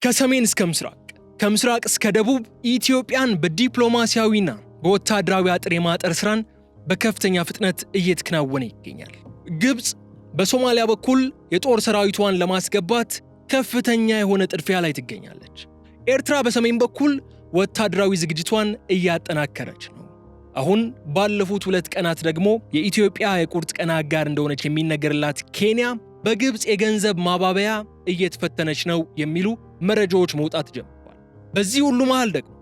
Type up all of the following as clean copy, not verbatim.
ከሰሜን እስከ ምስራቅ ከምስራቅ እስከ ደቡብ ኢትዮጵያን በዲፕሎማሲያዊና በወታደራዊ አጥር የማጠር ስራን በከፍተኛ ፍጥነት እየተከናወነ ይገኛል። ግብጽ በሶማሊያ በኩል የጦር ሰራዊቷን ለማስገባት ከፍተኛ የሆነ ጥድፊያ ላይ ትገኛለች። ኤርትራ በሰሜን በኩል ወታደራዊ ዝግጅቷን እያጠናከረች ነው። አሁን ባለፉት 2 ቀናት ደግሞ የኢትዮጵያ የቁርጥ ቀን አጋር እንደሆነች የሚነገርላት ኬንያ በግብጽ የገንዘብ ማባበያ እየተፈተነች ነው የሚሉ መረጃዎች መውጣት ጀምረዋል። በዚህ ሁሉ መሃል ደግሞ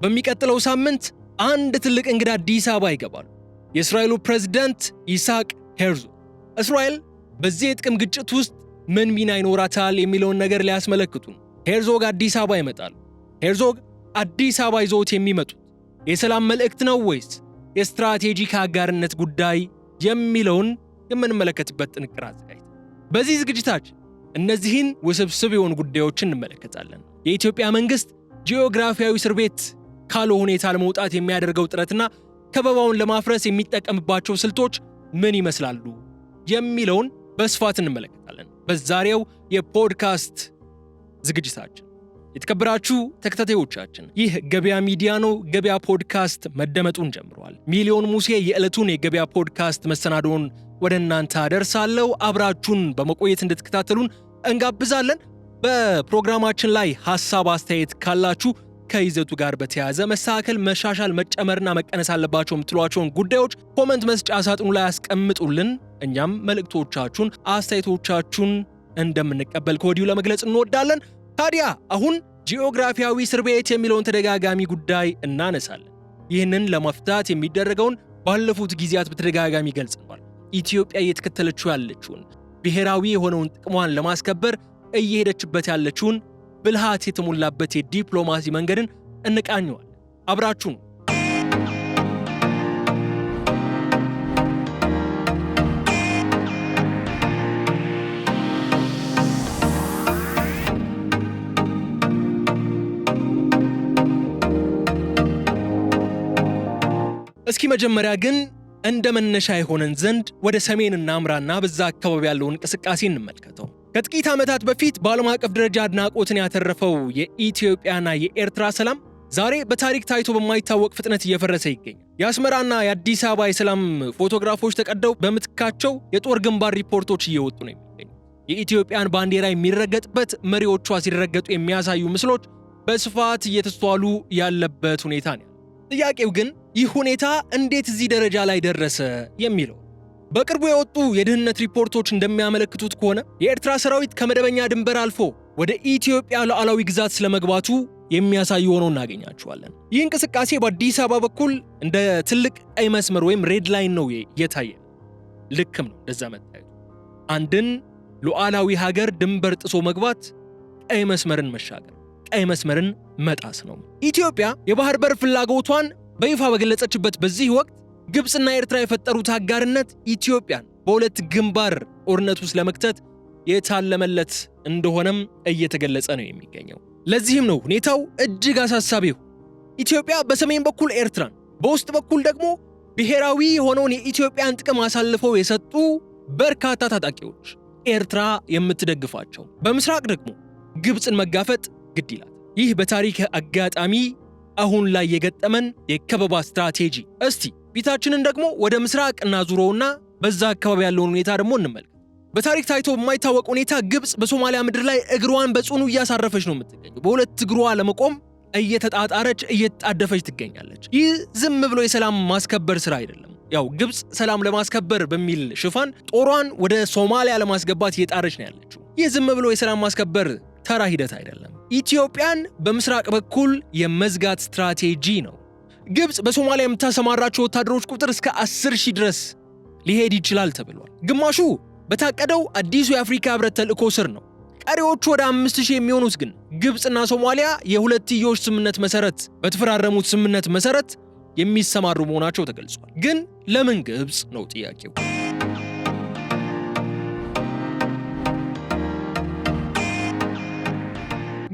በሚቀጥለው ሳምንት አንድ ትልቅ እንግዳ አዲስ አበባ ይገባሉ። የእስራኤሉ ፕሬዝዳንት ይስሐቅ ሄርዞግ እስራኤል በዚህ የጥቅም ግጭት ውስጥ ምን ሚና ይኖራታል የሚለውን ነገር ሊያስመለክቱን ሄርዞግ አዲስ አበባ ይመጣሉ። ሄርዞግ አዲስ አበባ ይዘውት የሚመጡት የሰላም መልእክት ነው ወይስ የስትራቴጂክ አጋርነት ጉዳይ የሚለውን የምንመለከትበት ጥንቅር አዘጋጅተናል። በዚህ ዝግጅታችን እነዚህን ውስብስብ የሆኑ ጉዳዮችን እንመለከታለን። የኢትዮጵያ መንግስት ጂኦግራፊያዊ እስር ቤት ካለው ሁኔታ ለመውጣት የሚያደርገው ጥረትና ከበባውን ለማፍረስ የሚጠቀምባቸው ስልቶች ምን ይመስላሉ የሚለውን በስፋት እንመለከታለን በዛሬው የፖድካስት ዝግጅታችን። የተከበራችሁ ተከታታዮቻችን ይህ ገበያ ሚዲያ ነው። ገበያ ፖድካስት መደመጡን ጀምሯል። ሚሊዮን ሙሴ የዕለቱን የገበያ ፖድካስት መሰናዶን ወደ እናንተ አደርሳለሁ። አብራችሁን በመቆየት እንድትከታተሉን እንጋብዛለን። በፕሮግራማችን ላይ ሐሳብ አስተያየት ካላችሁ ከይዘቱ ጋር በተያያዘ መስተካከል፣ መሻሻል፣ መጨመርና መቀነስ አለባቸው የምትሏቸውን ጉዳዮች ኮመንት መስጫ ሳጥኑ ላይ አስቀምጡልን። እኛም መልእክቶቻችሁን፣ አስተያየቶቻችሁን እንደምንቀበል ከወዲሁ ለመግለጽ እንወዳለን። ታዲያ አሁን ጂኦግራፊያዊ እስር ቤት የሚለውን ተደጋጋሚ ጉዳይ እናነሳለን። ይህንን ለመፍታት የሚደረገውን ባለፉት ጊዜያት በተደጋጋሚ ገልጸናል። ኢትዮጵያ እየተከተለችው ያለችውን ብሔራዊ የሆነውን ጥቅሟን ለማስከበር እየሄደችበት ያለችውን ብልሃት የተሞላበት የዲፕሎማሲ መንገድን እንቃኘዋለን። አብራችሁን እስኪ መጀመሪያ ግን እንደ መነሻ የሆነን ዘንድ ወደ ሰሜን እናምራና በዛ አካባቢ ያለውን እንቅስቃሴ እንመልከተው። ከጥቂት ዓመታት በፊት በዓለም አቀፍ ደረጃ አድናቆትን ያተረፈው የኢትዮጵያና የኤርትራ ሰላም ዛሬ በታሪክ ታይቶ በማይታወቅ ፍጥነት እየፈረሰ ይገኛል። የአስመራና የአዲስ አበባ የሰላም ፎቶግራፎች ተቀደው በምትካቸው የጦር ግንባር ሪፖርቶች እየወጡ ነው የሚገኙ። የኢትዮጵያን ባንዲራ የሚረገጥበት፣ መሪዎቿ ሲረገጡ የሚያሳዩ ምስሎች በስፋት እየተስተዋሉ ያለበት ሁኔታ ነው። ጥያቄው ግን ይህ ሁኔታ እንዴት እዚህ ደረጃ ላይ ደረሰ የሚለው። በቅርቡ የወጡ የደህንነት ሪፖርቶች እንደሚያመለክቱት ከሆነ የኤርትራ ሰራዊት ከመደበኛ ድንበር አልፎ ወደ ኢትዮጵያ ሉዓላዊ ግዛት ስለመግባቱ የሚያሳዩ ሆነው እናገኛቸዋለን። ይህ እንቅስቃሴ በአዲስ አበባ በኩል እንደ ትልቅ ቀይ መስመር ወይም ሬድ ላይን ነው የታየ። ልክም ነው እንደዛ መታየቱ። አንድን ሉዓላዊ ሀገር ድንበር ጥሶ መግባት ቀይ መስመርን መሻገር፣ ቀይ መስመርን መጣስ ነው። ኢትዮጵያ የባህር በር ፍላጎቷን በይፋ በገለጸችበት በዚህ ወቅት ግብጽና ኤርትራ የፈጠሩት አጋርነት ኢትዮጵያን በሁለት ግንባር ጦርነት ውስጥ ለመክተት የታለመለት እንደሆነም እየተገለጸ ነው የሚገኘው። ለዚህም ነው ሁኔታው እጅግ አሳሳቢው። ኢትዮጵያ በሰሜን በኩል ኤርትራን፣ በውስጥ በኩል ደግሞ ብሔራዊ የሆነውን የኢትዮጵያን ጥቅም አሳልፈው የሰጡ በርካታ ታጣቂዎች ኤርትራ የምትደግፋቸው፣ በምስራቅ ደግሞ ግብጽን መጋፈጥ ግድ ይላል። ይህ በታሪክ አጋጣሚ አሁን ላይ የገጠመን የከበባ ስትራቴጂ። እስቲ ፊታችንን ደግሞ ወደ ምስራቅ እናዙረውና በዛ አካባቢ ያለውን ሁኔታ ደግሞ እንመልከት። በታሪክ ታይቶ በማይታወቅ ሁኔታ ግብጽ በሶማሊያ ምድር ላይ እግሯን በጽኑ እያሳረፈች ነው የምትገኘው። በሁለት እግሯ ለመቆም እየተጣጣረች እየተጣደፈች ትገኛለች። ይህ ዝም ብሎ የሰላም ማስከበር ስራ አይደለም። ያው ግብጽ ሰላም ለማስከበር በሚል ሽፋን ጦሯን ወደ ሶማሊያ ለማስገባት እየጣረች ነው ያለችው። ይህ ዝም ብሎ የሰላም ማስከበር ተራ ሂደት አይደለም። ኢትዮጵያን በምስራቅ በኩል የመዝጋት ስትራቴጂ ነው። ግብጽ በሶማሊያ የምታሰማራቸው ወታደሮች ቁጥር እስከ 10,000 ድረስ ሊሄድ ይችላል ተብሏል። ግማሹ በታቀደው አዲሱ የአፍሪካ ህብረት ተልእኮ ስር ነው። ቀሪዎቹ ወደ 5,000 የሚሆኑት ግን ግብጽና ሶማሊያ የሁለትዮሽ ስምምነት መሰረት በተፈራረሙት ስምምነት መሰረት የሚሰማሩ መሆናቸው ተገልጿል። ግን ለምን ግብጽ ነው ጥያቄው።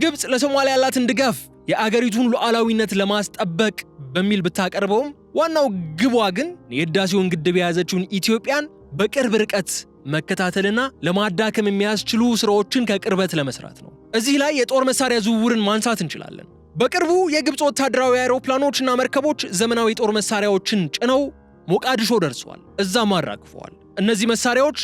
ግብጽ ለሶማሊያ ያላትን ድጋፍ የአገሪቱን ሉዓላዊነት ለማስጠበቅ በሚል ብታቀርበውም ዋናው ግቧ ግን የህዳሴውን ግድብ የያዘችውን ኢትዮጵያን በቅርብ ርቀት መከታተልና ለማዳከም የሚያስችሉ ስራዎችን ከቅርበት ለመስራት ነው። እዚህ ላይ የጦር መሳሪያ ዝውውርን ማንሳት እንችላለን። በቅርቡ የግብጽ ወታደራዊ አውሮፕላኖችና መርከቦች ዘመናዊ ጦር መሳሪያዎችን ጭነው ሞቃዲሾ ደርሰዋል፣ እዛም አራግፈዋል። እነዚህ መሳሪያዎች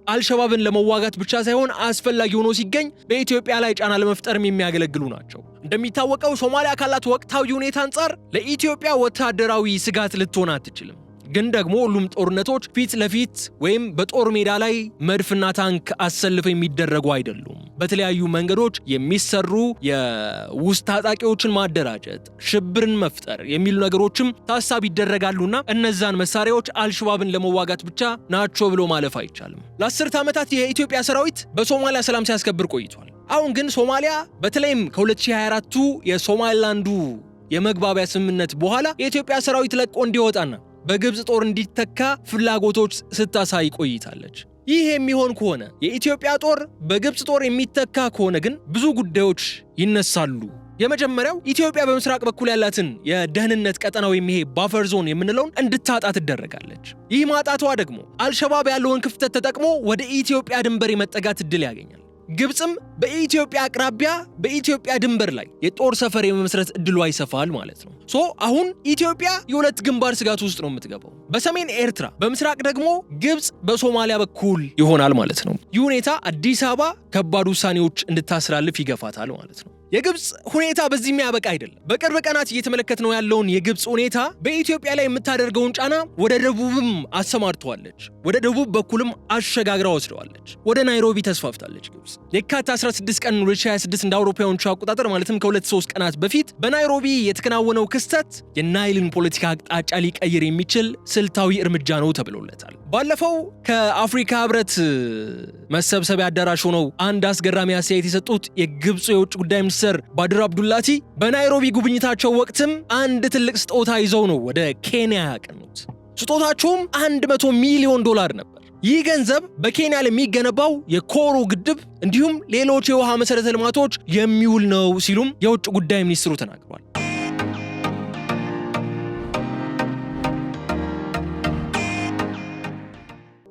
አልሸባብን ለመዋጋት ብቻ ሳይሆን አስፈላጊ ሆኖ ሲገኝ በኢትዮጵያ ላይ ጫና ለመፍጠርም የሚያገለግሉ ናቸው። እንደሚታወቀው ሶማሊያ ካላት ወቅታዊ ሁኔታ አንጻር ለኢትዮጵያ ወታደራዊ ስጋት ልትሆን አትችልም። ግን ደግሞ ሁሉም ጦርነቶች ፊት ለፊት ወይም በጦር ሜዳ ላይ መድፍና ታንክ አሰልፈው የሚደረጉ አይደሉም። በተለያዩ መንገዶች የሚሰሩ የውስጥ ታጣቂዎችን ማደራጀት፣ ሽብርን መፍጠር የሚሉ ነገሮችም ታሳቢ ይደረጋሉና እነዛን መሳሪያዎች አልሸባብን ለመዋጋት ብቻ ናቸው ብሎ ማለፍ አይቻልም። ለ10 ዓመታት የኢትዮጵያ ሰራዊት በሶማሊያ ሰላም ሲያስከብር ቆይቷል። አሁን ግን ሶማሊያ በተለይም ከ2024ቱ የሶማሊላንዱ የመግባቢያ ስምምነት በኋላ የኢትዮጵያ ሰራዊት ለቆ እንዲወጣና በግብጽ ጦር እንዲተካ ፍላጎቶች ስታሳይ ቆይታለች። ይህ የሚሆን ከሆነ የኢትዮጵያ ጦር በግብጽ ጦር የሚተካ ከሆነ ግን ብዙ ጉዳዮች ይነሳሉ። የመጀመሪያው ኢትዮጵያ በምስራቅ በኩል ያላትን የደህንነት ቀጠና ወይም ይሄ ባፈር ዞን የምንለውን እንድታጣ ትደረጋለች። ይህ ማጣቷ ደግሞ አልሸባብ ያለውን ክፍተት ተጠቅሞ ወደ ኢትዮጵያ ድንበር የመጠጋት እድል ያገኛል። ግብጽም በኢትዮጵያ አቅራቢያ በኢትዮጵያ ድንበር ላይ የጦር ሰፈር የመመስረት እድሏ ይሰፋል ማለት ነው። አሁን ኢትዮጵያ የሁለት ግንባር ስጋት ውስጥ ነው የምትገባው። በሰሜን ኤርትራ፣ በምስራቅ ደግሞ ግብጽ በሶማሊያ በኩል ይሆናል ማለት ነው። ይህ ሁኔታ አዲስ አበባ ከባድ ውሳኔዎች እንድታስተላልፍ ይገፋታል ማለት ነው። የግብጽ ሁኔታ በዚህ የሚያበቃ አይደለም። በቅርብ ቀናት እየተመለከትነው ያለውን የግብጽ ሁኔታ በኢትዮጵያ ላይ የምታደርገውን ጫና ወደ ደቡብም አሰማርተዋለች። ወደ ደቡብ በኩልም አሸጋግራ ወስደዋለች። ወደ ናይሮቢ ተስፋፍታለች ግብጽ። የካቲት 16 ቀን 2026 እንደ አውሮፓውያኑ አቆጣጠር ማለትም ከ2-3 ቀናት በፊት በናይሮቢ የተከናወነው ክስተት የናይልን ፖለቲካ አቅጣጫ ሊቀይር የሚችል ስልታዊ እርምጃ ነው ተብሎለታል። ባለፈው ከአፍሪካ ህብረት መሰብሰቢያ አዳራሽ ሆነው አንድ አስገራሚ አስተያየት የሰጡት የግብጽ የውጭ ጉዳይ ሚኒስትር ባድር አብዱላቲ በናይሮቢ ጉብኝታቸው ወቅትም አንድ ትልቅ ስጦታ ይዘው ነው ወደ ኬንያ ያቀኑት። ስጦታቸውም $100 ሚሊዮን ነበር። ይህ ገንዘብ በኬንያ ለሚገነባው የኮሮ ግድብ እንዲሁም ሌሎች የውሃ መሰረተ ልማቶች የሚውል ነው ሲሉም የውጭ ጉዳይ ሚኒስትሩ ተናግረዋል።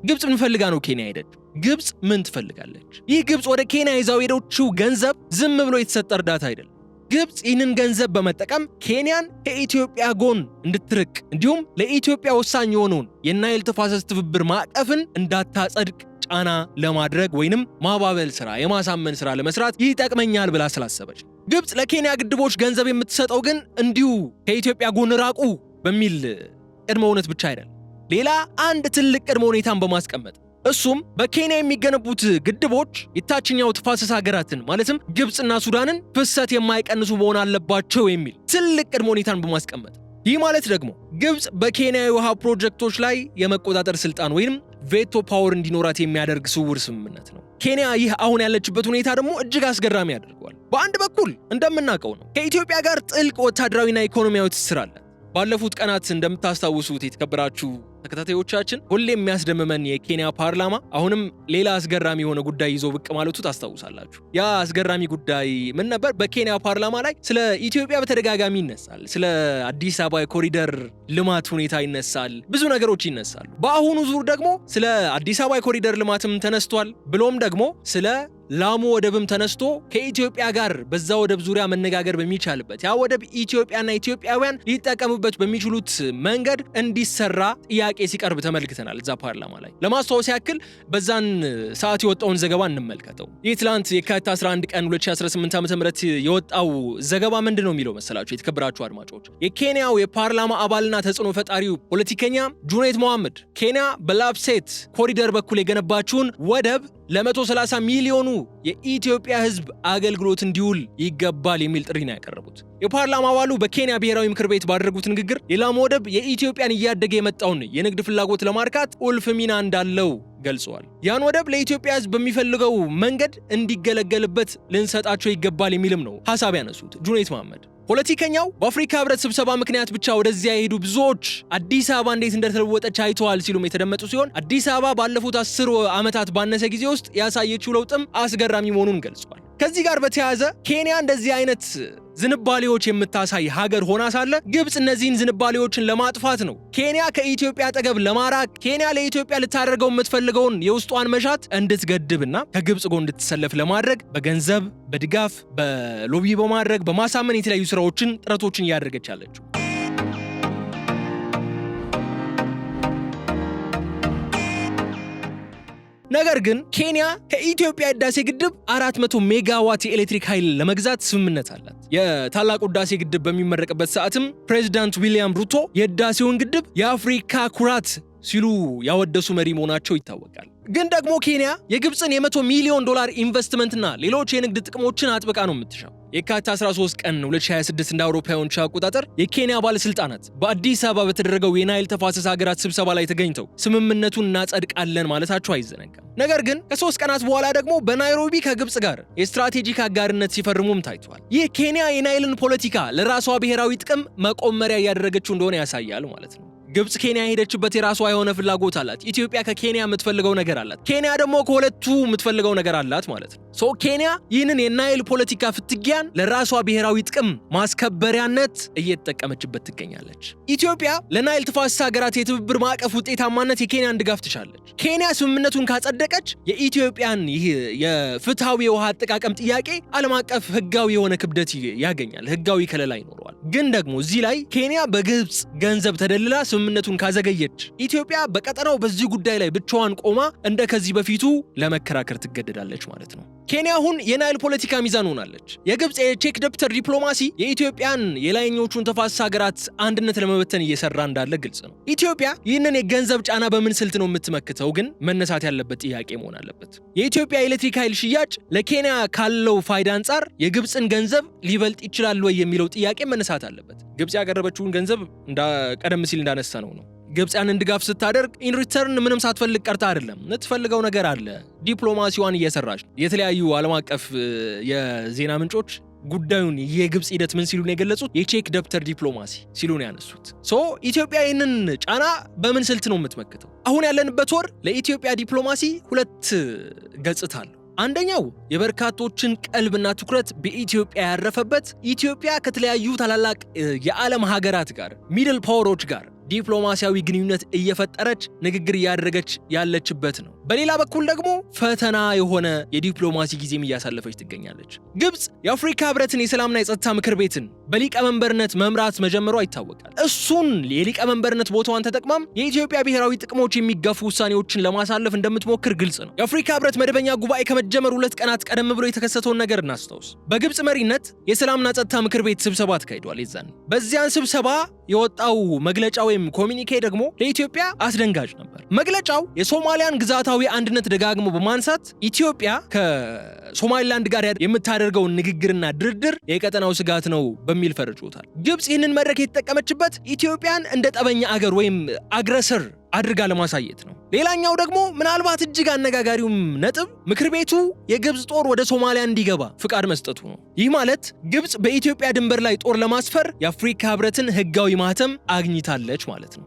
ግብጽ ምን ፈልጋ ነው ኬንያ ሄደችው? ግብጽ ምን ትፈልጋለች? ይህ ግብጽ ወደ ኬንያ ይዛው ሄደችው ገንዘብ ዝም ብሎ የተሰጠ እርዳታ አይደለም። ግብጽ ይህንን ገንዘብ በመጠቀም ኬንያን ከኢትዮጵያ ጎን እንድትርቅ እንዲሁም ለኢትዮጵያ ወሳኝ የሆነውን የናይል ተፋሰስ ትብብር ማዕቀፍን እንዳታጸድቅ ጫና ለማድረግ ወይንም ማባበል ስራ፣ የማሳመን ስራ ለመስራት ይጠቅመኛል ብላ ስላሰበች። ግብጽ ለኬንያ ግድቦች ገንዘብ የምትሰጠው ግን እንዲሁ ከኢትዮጵያ ጎን ራቁ በሚል ቅድመ እውነት ብቻ አይደለም። ሌላ አንድ ትልቅ ቅድመ ሁኔታን በማስቀመጥ እሱም በኬንያ የሚገነቡት ግድቦች የታችኛው ተፋሰስ ሀገራትን ማለትም ግብጽና ሱዳንን ፍሰት የማይቀንሱ መሆን አለባቸው የሚል ትልቅ ቅድመ ሁኔታን በማስቀመጥ ይህ ማለት ደግሞ ግብጽ በኬንያ የውሃ ፕሮጀክቶች ላይ የመቆጣጠር ስልጣን ወይም ቬቶ ፓወር እንዲኖራት የሚያደርግ ስውር ስምምነት ነው። ኬንያ ይህ አሁን ያለችበት ሁኔታ ደግሞ እጅግ አስገራሚ ያደርገዋል። በአንድ በኩል እንደምናውቀው ነው ከኢትዮጵያ ጋር ጥልቅ ወታደራዊና ኢኮኖሚያዊ ትስስር አለ። ባለፉት ቀናት እንደምታስታውሱት የተከበራችሁ ተከታታዮቻችን ሁሌም የሚያስደምመን የኬንያ ፓርላማ አሁንም ሌላ አስገራሚ የሆነ ጉዳይ ይዞ ብቅ ማለቱ ታስታውሳላችሁ። ያ አስገራሚ ጉዳይ ምን ነበር? በኬንያ ፓርላማ ላይ ስለ ኢትዮጵያ በተደጋጋሚ ይነሳል። ስለ አዲስ አበባ የኮሪደር ልማት ሁኔታ ይነሳል። ብዙ ነገሮች ይነሳሉ። በአሁኑ ዙር ደግሞ ስለ አዲስ አበባ የኮሪደር ልማትም ተነስቷል። ብሎም ደግሞ ስለ ላሙ ወደብም ተነስቶ ከኢትዮጵያ ጋር በዛ ወደብ ዙሪያ መነጋገር በሚቻልበት ያ ወደብ ኢትዮጵያና ኢትዮጵያውያን ሊጠቀሙበት በሚችሉት መንገድ እንዲሰራ ጥያቄ ሲቀርብ ተመልክተናል እዛ ፓርላማ ላይ። ለማስታወስ ያክል በዛን ሰዓት የወጣውን ዘገባ እንመልከተው። ይህ ትላንት የካቲት 11 ቀን 2018 ዓ.ም የወጣው ዘገባ ምንድነው የሚለው መሰላችሁ? የተከበራችሁ አድማጮች፣ የኬንያው የፓርላማ አባልና ተጽዕኖ ፈጣሪው ፖለቲከኛ ጁኔት መሐመድ ኬንያ በላፕሴት ኮሪደር በኩል የገነባችውን ወደብ ለ130 ሚሊዮኑ የኢትዮጵያ ሕዝብ አገልግሎት እንዲውል ይገባል የሚል ጥሪ ነው ያቀረቡት። የፓርላማ አባሉ በኬንያ ብሔራዊ ምክር ቤት ባደረጉት ንግግር የላሙ ወደብ የኢትዮጵያን እያደገ የመጣውን የንግድ ፍላጎት ለማርካት ቁልፍ ሚና እንዳለው ገልጸዋል። ያን ወደብ ለኢትዮጵያ ሕዝብ በሚፈልገው መንገድ እንዲገለገልበት ልንሰጣቸው ይገባል የሚልም ነው ሐሳብ ያነሱት ጁኔት መሐመድ። ፖለቲከኛው በአፍሪካ ህብረት ስብሰባ ምክንያት ብቻ ወደዚያ የሄዱ ብዙዎች አዲስ አበባ እንዴት እንደተለወጠች አይተዋል ሲሉም የተደመጡ ሲሆን አዲስ አበባ ባለፉት 10 ዓመታት ባነሰ ጊዜ ውስጥ ያሳየችው ለውጥም አስገራሚ መሆኑን ገልጿል። ከዚህ ጋር በተያያዘ ኬንያ እንደዚህ አይነት ዝንባሌዎች የምታሳይ ሀገር ሆና ሳለ ግብጽ እነዚህን ዝንባሌዎችን ለማጥፋት ነው ኬንያ ከኢትዮጵያ አጠገብ ለማራቅ ኬንያ ለኢትዮጵያ ልታደርገው የምትፈልገውን የውስጧን መሻት እንድትገድብና ከግብጽ ጎን እንድትሰለፍ ለማድረግ በገንዘብ በድጋፍ በሎቢ በማድረግ በማሳመን የተለያዩ ስራዎችን ጥረቶችን እያደረገች ያለችው። ነገር ግን ኬንያ ከኢትዮጵያ ህዳሴ ግድብ 400 ሜጋዋት የኤሌክትሪክ ኃይል ለመግዛት ስምምነት አላት። የታላቁ ህዳሴ ግድብ በሚመረቅበት ሰዓትም ፕሬዚዳንት ዊሊያም ሩቶ የህዳሴውን ግድብ የአፍሪካ ኩራት ሲሉ ያወደሱ መሪ መሆናቸው ይታወቃል። ግን ደግሞ ኬንያ የግብፅን የ100 ሚሊዮን ዶላር ኢንቨስትመንትና ሌሎች የንግድ ጥቅሞችን አጥብቃ ነው የምትሻው። የካቲት 13 ቀን 2026 እንደ አውሮፓውያን አቆጣጠር የኬንያ ባለስልጣናት በአዲስ አበባ በተደረገው የናይል ተፋሰስ ሀገራት ስብሰባ ላይ ተገኝተው ስምምነቱን እናጸድቃለን ማለታቸው አይዘነጋም። ነገር ግን ከ3 ቀናት በኋላ ደግሞ በናይሮቢ ከግብፅ ጋር የስትራቴጂክ አጋርነት ሲፈርሙም ታይቷል። ይህ ኬንያ የናይልን ፖለቲካ ለራሷ ብሔራዊ ጥቅም መቆመሪያ እያደረገችው እንደሆነ ያሳያል ማለት ነው። ግብጽ ኬንያ ሄደችበት የራሷ የሆነ ፍላጎት አላት። ኢትዮጵያ ከኬንያ የምትፈልገው ነገር አላት። ኬንያ ደግሞ ከሁለቱ የምትፈልገው ነገር አላት ማለት ነው። ኬንያ ይህንን የናይል ፖለቲካ ፍትጊያን ለራሷ ብሔራዊ ጥቅም ማስከበሪያነት እየተጠቀመችበት ትገኛለች። ኢትዮጵያ ለናይል ተፋሰስ ሀገራት የትብብር ማዕቀፍ ውጤታማነት የኬንያን ድጋፍ ትሻለች። ኬንያ ስምምነቱን ካጸደቀች የኢትዮጵያን ይህ የፍትሃዊ የውሃ አጠቃቀም ጥያቄ ዓለም አቀፍ ህጋዊ የሆነ ክብደት ያገኛል፣ ህጋዊ ከለላ ይኖረዋል። ግን ደግሞ እዚህ ላይ ኬንያ በግብጽ ገንዘብ ተደልላ ስምምነቱን ካዘገየች ኢትዮጵያ በቀጠናው በዚህ ጉዳይ ላይ ብቻዋን ቆማ እንደ ከዚህ በፊቱ ለመከራከር ትገደዳለች ማለት ነው። ኬንያ አሁን የናይል ፖለቲካ ሚዛን ሆናለች። የግብጽ የቼክ ደብተር ዲፕሎማሲ የኢትዮጵያን የላይኞቹን ተፋሰስ ሀገራት አንድነት ለመበተን እየሰራ እንዳለ ግልጽ ነው። ኢትዮጵያ ይህንን የገንዘብ ጫና በምን ስልት ነው የምትመክተው? ግን መነሳት ያለበት ጥያቄ መሆን አለበት። የኢትዮጵያ ኤሌክትሪክ ኃይል ሽያጭ ለኬንያ ካለው ፋይዳ አንጻር የግብጽን ገንዘብ ሊበልጥ ይችላል ወይ የሚለው ጥያቄ መነሳት አለበት። ግብጽ ያቀረበችውን ገንዘብ ቀደም ሲል እንዳነሳ ነው። ግብጽ ያንን ድጋፍ ስታደርግ ኢን ሪተርን ምንም ሳትፈልግ ቀርታ አይደለም፣ የምትፈልገው ነገር አለ። ዲፕሎማሲዋን እየሰራች ነው። የተለያዩ ዓለም አቀፍ የዜና ምንጮች ጉዳዩን የግብጽ ሂደት ምን ሲሉ ነው የገለጹት? የቼክ ደብተር ዲፕሎማሲ ሲሉ ነው ያነሱት። ኢትዮጵያ ይህንን ጫና በምን ስልት ነው የምትመክተው? አሁን ያለንበት ወር ለኢትዮጵያ ዲፕሎማሲ ሁለት ገጽታ አለው። አንደኛው የበርካቶችን ቀልብና ትኩረት በኢትዮጵያ ያረፈበት፣ ኢትዮጵያ ከተለያዩ ታላላቅ የዓለም ሀገራት ጋር ሚድል ፓወሮች ጋር ዲፕሎማሲያዊ ግንኙነት እየፈጠረች ንግግር እያደረገች ያለችበት ነው። በሌላ በኩል ደግሞ ፈተና የሆነ የዲፕሎማሲ ጊዜም እያሳለፈች ትገኛለች። ግብጽ የአፍሪካ ህብረትን የሰላምና የጸጥታ ምክር ቤትን በሊቀመንበርነት መምራት መጀመሯ ይታወቃል። እሱን የሊቀመንበርነት ቦታዋን ተጠቅማም የኢትዮጵያ ብሔራዊ ጥቅሞች የሚጋፉ ውሳኔዎችን ለማሳለፍ እንደምትሞክር ግልጽ ነው። የአፍሪካ ህብረት መደበኛ ጉባኤ ከመጀመሩ 2 ቀናት ቀደም ብሎ የተከሰተውን ነገር እናስታውስ። በግብጽ መሪነት የሰላምና ጸጥታ ምክር ቤት ስብሰባ ተካሂዷል። ይዛን በዚያን ስብሰባ የወጣው መግለጫ ወይም ኮሚኒኬ ደግሞ ለኢትዮጵያ አስደንጋጭ ነበር። መግለጫው የሶማሊያን ግዛታዊ አንድነት ደጋግሞ በማንሳት ኢትዮጵያ ከሶማሊላንድ ጋር የምታደርገውን ንግግርና ድርድር የቀጠናው ስጋት ነው በሚል ፈርጆታል። ግብጽ ይህንን መድረክ የተጠቀመችበት ኢትዮጵያን እንደ ጠበኛ አገር ወይም አግረሰር አድርጋ ለማሳየት ነው። ሌላኛው ደግሞ ምናልባት እጅግ አነጋጋሪውም ነጥብ ምክር ቤቱ የግብጽ ጦር ወደ ሶማሊያ እንዲገባ ፍቃድ መስጠቱ ነው። ይህ ማለት ግብጽ በኢትዮጵያ ድንበር ላይ ጦር ለማስፈር የአፍሪካ ህብረትን ህጋዊ ማህተም አግኝታለች ማለት ነው።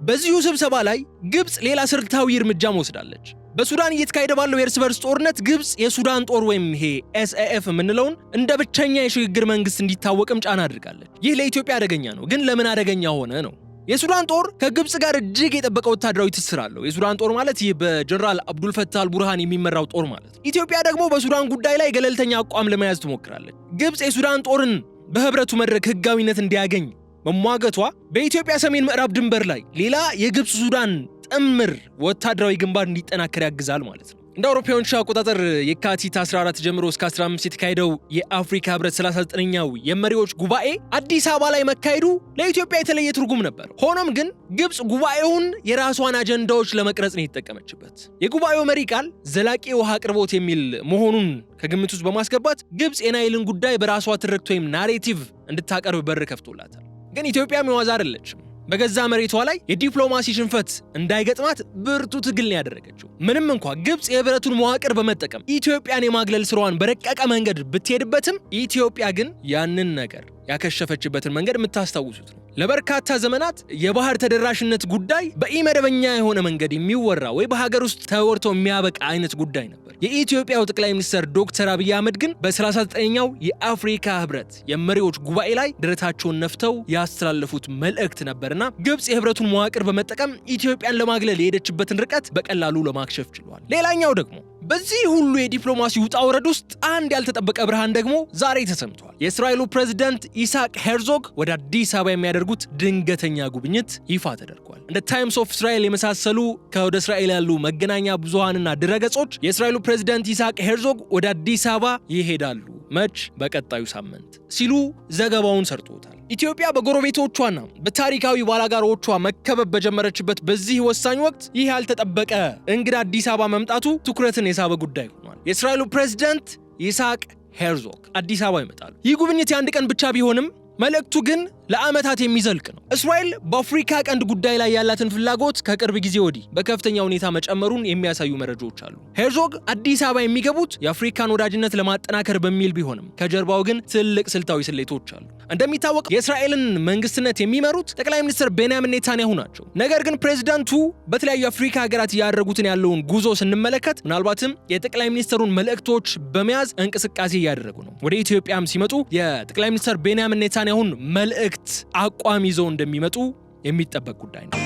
በዚሁ ስብሰባ ላይ ግብጽ ሌላ ስልታዊ እርምጃ ወስዳለች። በሱዳን እየተካሄደ ባለው የእርስ በርስ ጦርነት ግብጽ የሱዳን ጦር ወይም ይሄ SAF የምንለውን እንደ ብቸኛ የሽግግር መንግስት እንዲታወቅም ጫና አድርጋለች። ይህ ለኢትዮጵያ አደገኛ ነው። ግን ለምን አደገኛ ሆነ ነው? የሱዳን ጦር ከግብጽ ጋር እጅግ የጠበቀ ወታደራዊ ትስስር አለው። የሱዳን ጦር ማለት ይህ በጀነራል አብዱልፈታህ አልቡርሃን የሚመራው ጦር ማለት። ኢትዮጵያ ደግሞ በሱዳን ጉዳይ ላይ ገለልተኛ አቋም ለመያዝ ትሞክራለች። ግብጽ የሱዳን ጦርን በህብረቱ መድረክ ህጋዊነት እንዲያገኝ መሟገቷ በኢትዮጵያ ሰሜን ምዕራብ ድንበር ላይ ሌላ የግብጽ ሱዳን ጥምር ወታደራዊ ግንባር እንዲጠናከር ያግዛል ማለት ነው። እንደ አውሮፓውያን አቆጣጠር የካቲት 14 ጀምሮ እስከ 15 የተካሄደው የአፍሪካ ህብረት 39ኛው የመሪዎች ጉባኤ አዲስ አበባ ላይ መካሄዱ ለኢትዮጵያ የተለየ ትርጉም ነበር። ሆኖም ግን ግብጽ ጉባኤውን የራሷን አጀንዳዎች ለመቅረጽ ነው የተጠቀመችበት። የጉባኤው መሪ ቃል ዘላቂ የውሃ አቅርቦት የሚል መሆኑን ከግምት ውስጥ በማስገባት ግብጽ የናይልን ጉዳይ በራሷ ትርክት ወይም ናሬቲቭ እንድታቀርብ በር ከፍቶላታል። ግን ኢትዮጵያም የዋዛ አይደለችም። በገዛ መሬቷ ላይ የዲፕሎማሲ ሽንፈት እንዳይገጥማት ብርቱ ትግል ነው ያደረገችው። ምንም እንኳን ግብጽ የህብረቱን መዋቅር በመጠቀም ኢትዮጵያን የማግለል ስራዋን በረቀቀ መንገድ ብትሄድበትም ኢትዮጵያ ግን ያንን ነገር ያከሸፈችበትን መንገድ የምታስታውሱት ነው። ለበርካታ ዘመናት የባህር ተደራሽነት ጉዳይ በኢመደበኛ የሆነ መንገድ የሚወራ ወይ በሀገር ውስጥ ተወርቶ የሚያበቃ አይነት ጉዳይ ነበር። የኢትዮጵያው ጠቅላይ ሚኒስትር ዶክተር አብይ አህመድ ግን በ39ኛው የአፍሪካ ህብረት የመሪዎች ጉባኤ ላይ ደረታቸውን ነፍተው ያስተላለፉት መልእክት ነበርና ግብጽ የህብረቱን መዋቅር በመጠቀም ኢትዮጵያን ለማግለል የሄደችበትን ርቀት በቀላሉ ለማክሸፍ ችሏል። ሌላኛው ደግሞ በዚህ ሁሉ የዲፕሎማሲ ውጣ ውረድ ውስጥ አንድ ያልተጠበቀ ብርሃን ደግሞ ዛሬ ተሰምቷል። የእስራኤሉ ፕሬዝዳንት ኢሳቅ ሄርዞግ ወደ አዲስ አበባ የሚያደርጉት ድንገተኛ ጉብኝት ይፋ ተደርጓል። እንደ ታይምስ ኦፍ እስራኤል የመሳሰሉ ከወደ እስራኤል ያሉ መገናኛ ብዙሃንና ድረገጾች የእስራኤሉ ፕሬዝዳንት ኢሳቅ ሄርዞግ ወደ አዲስ አበባ ይሄዳሉ፣ መች በቀጣዩ ሳምንት ሲሉ ዘገባውን ሰርቶታል። ኢትዮጵያ በጎረቤቶቿና በታሪካዊ ባላጋራዎቿ መከበብ በጀመረችበት በዚህ ወሳኝ ወቅት ይህ ያልተጠበቀ እንግዳ አዲስ አበባ መምጣቱ ትኩረትን የሳበ ጉዳይ ሆኗል። የእስራኤሉ ፕሬዝዳንት ኢሳቅ ሄርዞግ አዲስ አበባ ይመጣሉ። ይህ ጉብኝት የአንድ ቀን ብቻ ቢሆንም መልእክቱ ግን ለዓመታት የሚዘልቅ ነው። እስራኤል በአፍሪካ ቀንድ ጉዳይ ላይ ያላትን ፍላጎት ከቅርብ ጊዜ ወዲህ በከፍተኛ ሁኔታ መጨመሩን የሚያሳዩ መረጃዎች አሉ። ሄርዞግ አዲስ አበባ የሚገቡት የአፍሪካን ወዳጅነት ለማጠናከር በሚል ቢሆንም ከጀርባው ግን ትልቅ ስልታዊ ስሌቶች አሉ። እንደሚታወቀው የእስራኤልን መንግስትነት የሚመሩት ጠቅላይ ሚኒስትር ቤንያሚን ኔታንያሁ ናቸው። ነገር ግን ፕሬዝዳንቱ በተለያዩ አፍሪካ ሀገራት እያደረጉትን ያለውን ጉዞ ስንመለከት ምናልባትም የጠቅላይ ሚኒስትሩን መልእክቶች በመያዝ እንቅስቃሴ እያደረጉ ነው። ወደ ኢትዮጵያም ሲመጡ የጠቅላይ ሚኒስትር ቤንያሚን ኔታንያሁን መልእክት አቋም ይዘው እንደሚመጡ የሚጠበቅ ጉዳይ ነው።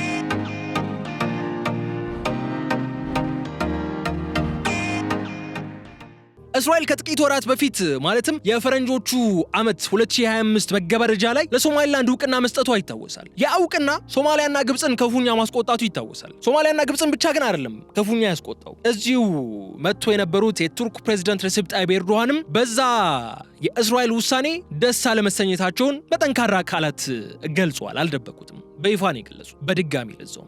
እስራኤል ከጥቂት ወራት በፊት ማለትም የፈረንጆቹ ዓመት 2025 መገባደጃ ላይ ለሶማሊላንድ እውቅና መስጠቷ ይታወሳል። ያ እውቅና ሶማሊያና ግብፅን ክፉኛ ማስቆጣቱ ይታወሳል። ሶማሊያና ግብፅን ብቻ ግን አይደለም ክፉኛ ያስቆጣው። እዚሁ መጥቶ የነበሩት የቱርክ ፕሬዝዳንት ረሲፕ ጣይብ ኤርዶሃንም በዛ የእስራኤል ውሳኔ ደስ አለመሰኘታቸውን በጠንካራ ቃላት ገልጸዋል። አልደበቁትም። በይፋ ነው የገለጹት። በድጋሚ ለዛው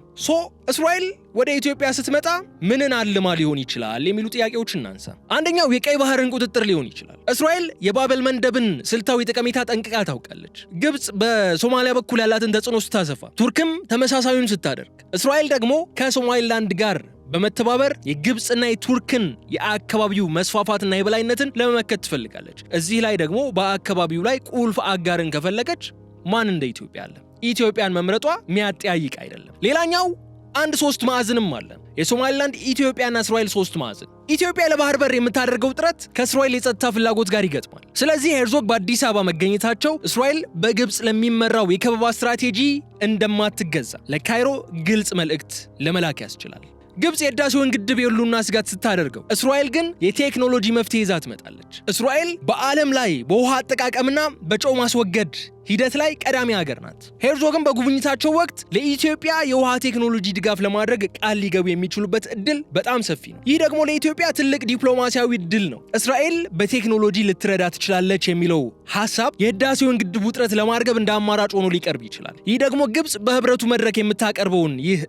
እስራኤል ወደ ኢትዮጵያ ስትመጣ ምንን አልማ ሊሆን ይችላል የሚሉ ጥያቄዎች እናንሳ። አንደኛው የቀይ ባህርን ቁጥጥር ሊሆን ይችላል። እስራኤል የባበል መንደብን ስልታዊ ጠቀሜታ ጠንቅቃ ታውቃለች። ግብፅ በሶማሊያ በኩል ያላትን ተጽዕኖ ስታሰፋ፣ ቱርክም ተመሳሳዩን ስታደርግ፣ እስራኤል ደግሞ ከሶማሊላንድ ጋር በመተባበር የግብፅና የቱርክን የአካባቢው መስፋፋትና የበላይነትን ለመመከት ትፈልጋለች። እዚህ ላይ ደግሞ በአካባቢው ላይ ቁልፍ አጋርን ከፈለገች ማን እንደ ኢትዮጵያ አለ? ኢትዮጵያን መምረጧ የሚያጠያይቅ አይደለም። ሌላኛው አንድ ሶስት ማዕዘንም አለ። የሶማሊላንድ ኢትዮጵያና እስራኤል ሶስት ማዕዘን። ኢትዮጵያ ለባህር በር የምታደርገው ጥረት ከእስራኤል የጸጥታ ፍላጎት ጋር ይገጥማል። ስለዚህ ሄርዞግ በአዲስ አበባ መገኘታቸው እስራኤል በግብፅ ለሚመራው የከበባ ስትራቴጂ እንደማትገዛ ለካይሮ ግልጽ መልእክት ለመላክ ያስችላል። ግብፅ የህዳሴውን ግድብ የሁሉና ስጋት ስታደርገው፣ እስራኤል ግን የቴክኖሎጂ መፍትሄ ይዛ ትመጣለች። እስራኤል በዓለም ላይ በውሃ አጠቃቀምና በጨው ማስወገድ ሂደት ላይ ቀዳሚ ሀገር ናት። ሄርዞግን በጉብኝታቸው ወቅት ለኢትዮጵያ የውሃ ቴክኖሎጂ ድጋፍ ለማድረግ ቃል ሊገቡ የሚችሉበት እድል በጣም ሰፊ ነው። ይህ ደግሞ ለኢትዮጵያ ትልቅ ዲፕሎማሲያዊ እድል ነው። እስራኤል በቴክኖሎጂ ልትረዳ ትችላለች የሚለው ሐሳብ የህዳሴውን ግድብ ውጥረት ለማርገብ እንደ አማራጭ ሆኖ ሊቀርብ ይችላል። ይህ ደግሞ ግብፅ በህብረቱ መድረክ የምታቀርበውን ይህ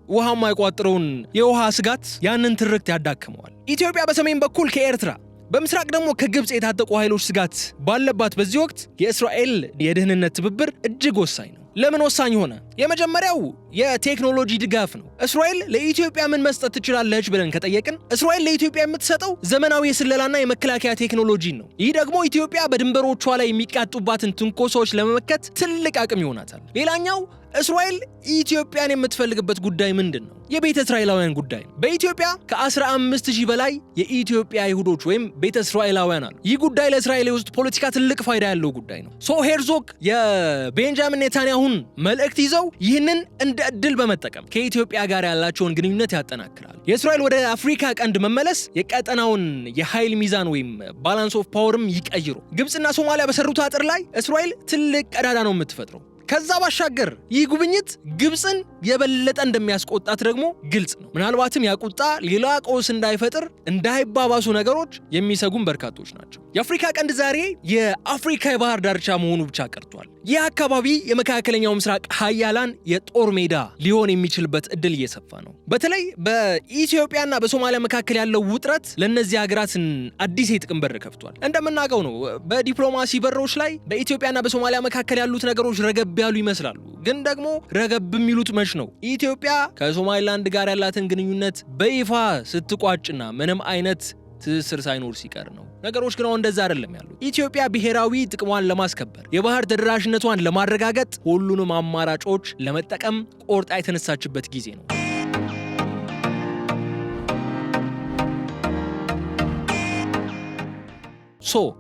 ውሃ የማይቋጥረውን የውሃ ስጋት ያንን ትርክት ያዳክመዋል። ኢትዮጵያ በሰሜን በኩል ከኤርትራ በምስራቅ ደግሞ ከግብፅ የታጠቁ ኃይሎች ስጋት ባለባት በዚህ ወቅት የእስራኤል የደህንነት ትብብር እጅግ ወሳኝ ነው። ለምን ወሳኝ ሆነ? የመጀመሪያው የቴክኖሎጂ ድጋፍ ነው። እስራኤል ለኢትዮጵያ ምን መስጠት ትችላለች ብለን ከጠየቅን እስራኤል ለኢትዮጵያ የምትሰጠው ዘመናዊ የስለላና የመከላከያ ቴክኖሎጂ ነው። ይህ ደግሞ ኢትዮጵያ በድንበሮቿ ላይ የሚቃጡባትን ትንኮሳዎች ለመመከት ትልቅ አቅም ይሆናታል። ሌላኛው እስራኤል ኢትዮጵያን የምትፈልግበት ጉዳይ ምንድን ነው? የቤተ እስራኤላውያን ጉዳይ ነው። በኢትዮጵያ ከ15,000 በላይ የኢትዮጵያ አይሁዶች ወይም ቤተ እስራኤላውያን አሉ። ይህ ጉዳይ ለእስራኤል የውስጥ ፖለቲካ ትልቅ ፋይዳ ያለው ጉዳይ ነው። ሄርዞግ የቤንጃሚን ኔታንያሁን መልእክት ይዘው ይህንን እንደ ዕድል በመጠቀም ከኢትዮጵያ ጋር ያላቸውን ግንኙነት ያጠናክራል። የእስራኤል ወደ አፍሪካ ቀንድ መመለስ የቀጠናውን የኃይል ሚዛን ወይም ባላንስ ኦፍ ፓወርም ይቀይሩ። ግብፅና ሶማሊያ በሰሩት አጥር ላይ እስራኤል ትልቅ ቀዳዳ ነው የምትፈጥረው። ከዛ ባሻገር ይህ ጉብኝት ግብፅን የበለጠ እንደሚያስቆጣት ደግሞ ግልጽ ነው። ምናልባትም ያቁጣ ሌላ ቀውስ እንዳይፈጥር እንዳይባባሱ ነገሮች የሚሰጉም በርካቶች ናቸው። የአፍሪካ ቀንድ ዛሬ የአፍሪካ የባህር ዳርቻ መሆኑ ብቻ ቀርቷል። ይህ አካባቢ የመካከለኛው ምስራቅ ሀያላን የጦር ሜዳ ሊሆን የሚችልበት እድል እየሰፋ ነው። በተለይ በኢትዮጵያና በሶማሊያ መካከል ያለው ውጥረት ለእነዚህ ሀገራትን አዲስ የጥቅም በር ከፍቷል። እንደምናውቀው ነው በዲፕሎማሲ በሮች ላይ በኢትዮጵያና በሶማሊያ መካከል ያሉት ነገሮች ረገብ ያሉ ይመስላሉ። ግን ደግሞ ረገብ የሚሉት መች ነው? ኢትዮጵያ ከሶማሊላንድ ጋር ያላትን ግንኙነት በይፋ ስትቋጭና ምንም አይነት ትስስር ሳይኖር ሲቀር ነው። ነገሮች ግን እንደዛ አይደለም ያሉት። ኢትዮጵያ ብሔራዊ ጥቅሟን ለማስከበር የባህር ተደራሽነቷን ለማረጋገጥ ሁሉንም አማራጮች ለመጠቀም ቆርጣ የተነሳችበት ጊዜ ነው።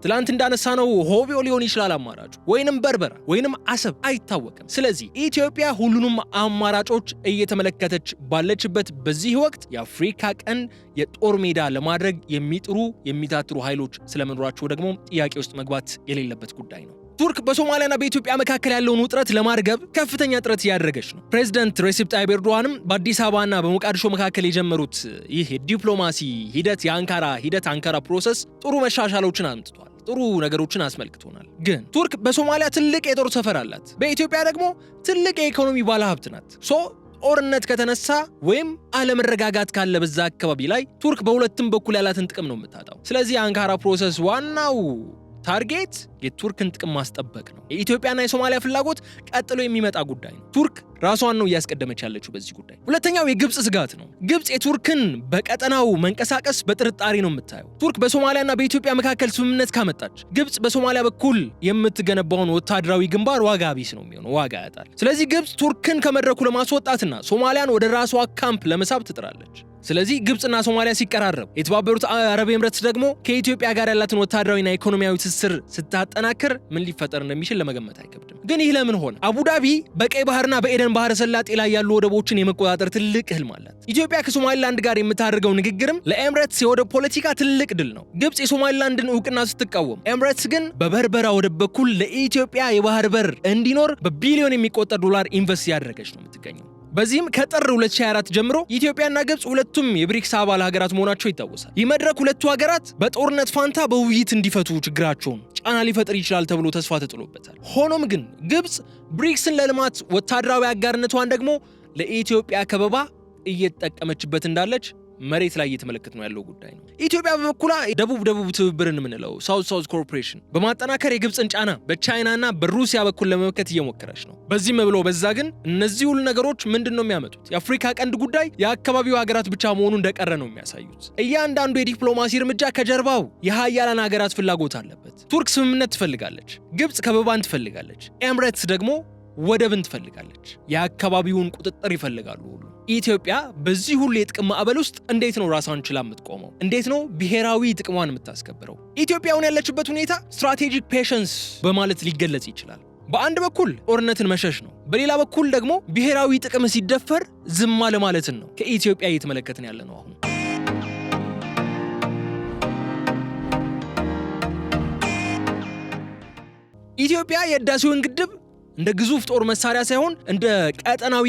ትላንት እንዳነሳነው ሆቢዮ ሊሆን ይችላል አማራጩ፣ ወይንም በርበራ ወይንም አሰብ አይታወቅም። ስለዚህ ኢትዮጵያ ሁሉንም አማራጮች እየተመለከተች ባለችበት በዚህ ወቅት የአፍሪካ ቀንድ የጦር ሜዳ ለማድረግ የሚታትሩ ኃይሎች ስለመኖራቸው ደግሞ ጥያቄ ውስጥ መግባት የሌለበት ጉዳይ ነው። ቱርክ በሶማሊያና በኢትዮጵያ መካከል ያለውን ውጥረት ለማርገብ ከፍተኛ ጥረት እያደረገች ነው። ፕሬዝዳንት ሬሲፕ ጣይብ ኤርዶዋንም በአዲስ አበባና በሞቃዲሾ መካከል የጀመሩት ይህ የዲፕሎማሲ ሂደት አንካራ ፕሮሰስ ጥሩ መሻሻሎችን አምጥቷል። ጥሩ ነገሮችን አስመልክቶናል። ግን ቱርክ በሶማሊያ ትልቅ የጦር ሰፈር አላት፣ በኢትዮጵያ ደግሞ ትልቅ የኢኮኖሚ ባለሀብት ናት። ጦርነት ከተነሳ ወይም አለመረጋጋት ካለ በዛ አካባቢ ላይ ቱርክ በሁለቱም በኩል ያላትን ጥቅም ነው የምታጣው። ስለዚህ አንካራ ፕሮሰስ ዋናው ታርጌት የቱርክን ጥቅም ማስጠበቅ ነው። የኢትዮጵያና የሶማሊያ ፍላጎት ቀጥሎ የሚመጣ ጉዳይ ነው። ቱርክ ራሷን ነው እያስቀደመች ያለችው በዚህ ጉዳይ። ሁለተኛው የግብጽ ስጋት ነው። ግብጽ የቱርክን በቀጠናው መንቀሳቀስ በጥርጣሬ ነው የምታየው። ቱርክ በሶማሊያና በኢትዮጵያ መካከል ስምምነት ካመጣች ግብጽ በሶማሊያ በኩል የምትገነባውን ወታደራዊ ግንባር ዋጋ ቢስ ነው የሚሆነው፣ ዋጋ ያጣል። ስለዚህ ግብጽ ቱርክን ከመድረኩ ለማስወጣትና ሶማሊያን ወደ ራሷ ካምፕ ለመሳብ ትጥራለች። ስለዚህ ግብጽና ሶማሊያ ሲቀራረቡ የተባበሩት አረብ ኤምሬትስ ደግሞ ከኢትዮጵያ ጋር ያላትን ወታደራዊና ኢኮኖሚያዊ ትስስር ስታጠናክር ምን ሊፈጠር እንደሚችል ለመገመት አይከብድም። ግን ይህ ለምን ሆነ? አቡዳቢ በቀይ ባህርና በኤደን ባህረ ሰላጤ ላይ ያሉ ወደቦችን የመቆጣጠር ትልቅ ህልም አላት። ኢትዮጵያ ከሶማሊላንድ ጋር የምታደርገው ንግግርም ለኤምሬትስ የወደብ ፖለቲካ ትልቅ ድል ነው። ግብጽ የሶማሊላንድን እውቅና ስትቃወም፣ ኤምሬትስ ግን በበርበራ ወደብ በኩል ለኢትዮጵያ የባህር በር እንዲኖር በቢሊዮን የሚቆጠር ዶላር ኢንቨስት ያደረገች ነው የምትገኘው። በዚህም ከጥር 2024 ጀምሮ ኢትዮጵያና ግብጽ ሁለቱም የብሪክስ አባል ሀገራት መሆናቸው ይታወሳል። ይህ መድረክ ሁለቱ ሀገራት በጦርነት ፋንታ በውይይት እንዲፈቱ ችግራቸውን ጫና ሊፈጥር ይችላል ተብሎ ተስፋ ተጥሎበታል። ሆኖም ግን ግብጽ ብሪክስን ለልማት ወታደራዊ አጋርነቷን ደግሞ ለኢትዮጵያ ከበባ እየተጠቀመችበት እንዳለች መሬት ላይ እየተመለከት ነው ያለው ጉዳይ ነው። ኢትዮጵያ በበኩሏ ደቡብ ትብብርን የምንለው ሳውዝ ኮርፖሬሽን በማጠናከር የግብጽን ጫና በቻይናና በሩሲያ በኩል ለመመከት እየሞከረች ነው። በዚህም ብሎ በዛ ግን እነዚህ ሁሉ ነገሮች ምንድነው የሚያመጡት? የአፍሪካ ቀንድ ጉዳይ የአካባቢው ሀገራት ብቻ መሆኑ እንደቀረ ነው የሚያሳዩት። እያንዳንዱ የዲፕሎማሲ እርምጃ ከጀርባው የሀያላን ሀገራት ፍላጎት አለበት። ቱርክ ስምምነት ትፈልጋለች፣ ግብጽ ከበባን ትፈልጋለች፣ ኤምሬትስ ደግሞ ወደብን ትፈልጋለች። የአካባቢውን ቁጥጥር ይፈልጋሉ ሁሉ። ኢትዮጵያ በዚህ ሁሉ የጥቅም ማዕበል ውስጥ እንዴት ነው ራሷን ችላ የምትቆመው? እንዴት ነው ብሔራዊ ጥቅሟን የምታስከብረው? ኢትዮጵያውን ያለችበት ሁኔታ ስትራቴጂክ ፔሸንስ በማለት ሊገለጽ ይችላል። በአንድ በኩል ጦርነትን መሸሽ ነው፣ በሌላ በኩል ደግሞ ብሔራዊ ጥቅም ሲደፈር ዝም ለማለትን ነው ከኢትዮጵያ እየተመለከትን ያለ ነው አሁን። ኢትዮጵያ የህዳሴውን ግድብ እንደ ግዙፍ ጦር መሳሪያ ሳይሆን እንደ ቀጠናዊ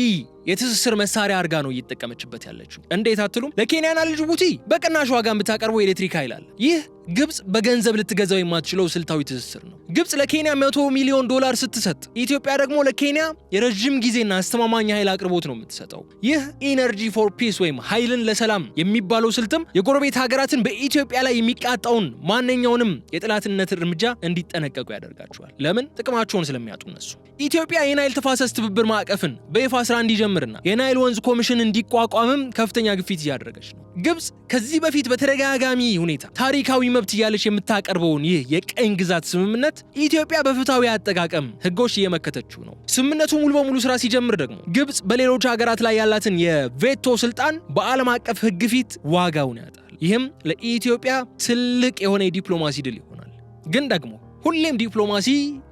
የትስስር መሳሪያ አድርጋ ነው እየተጠቀመች ያለችው። እንዴት አትሉም? ለኬንያና ለጅቡቲ በቅናሽ ዋጋ የምታቀርበው ኤሌክትሪክ ኃይል አለ። ይህ ግብጽ በገንዘብ ልትገዛው የማትችለው ስልታዊ ትስስር ነው። ግብጽ ለኬንያ $100 ሚሊዮን ስትሰጥ፣ ኢትዮጵያ ደግሞ ለኬንያ የረጅም ጊዜና አስተማማኝ ኃይል አቅርቦት ነው የምትሰጠው። ይህ ኢነርጂ ፎር ፒስ ወይም ኃይልን ለሰላም የሚባለው ስልትም የጎረቤት ሀገራትን በኢትዮጵያ ላይ የሚቃጣውን ማንኛውንም የጥላትነት እርምጃ እንዲጠነቀቁ ያደርጋቸዋል። ለምን? ጥቅማቸውን ስለሚያጡ እነሱ። ኢትዮጵያ የናይል ተፋሰስ ትብብር ማዕቀፍን በይፋ ስራ እንዲጀምርና የናይል ወንዝ ኮሚሽን እንዲቋቋምም ከፍተኛ ግፊት እያደረገች ነው። ግብጽ ከዚህ በፊት በተደጋጋሚ ሁኔታ ታሪካዊ መብት እያለች የምታቀርበውን ይህ የቀኝ ግዛት ስምምነት ኢትዮጵያ በፍትሃዊ አጠቃቀም ህጎች እየመከተችው ነው። ስምምነቱ ሙሉ በሙሉ ስራ ሲጀምር ደግሞ ግብጽ በሌሎች ሀገራት ላይ ያላትን የቬቶ ስልጣን በዓለም አቀፍ ህግ ፊት ዋጋውን ያጣል። ይህም ለኢትዮጵያ ትልቅ የሆነ የዲፕሎማሲ ድል ይሆናል። ግን ደግሞ ሁሌም ዲፕሎማሲ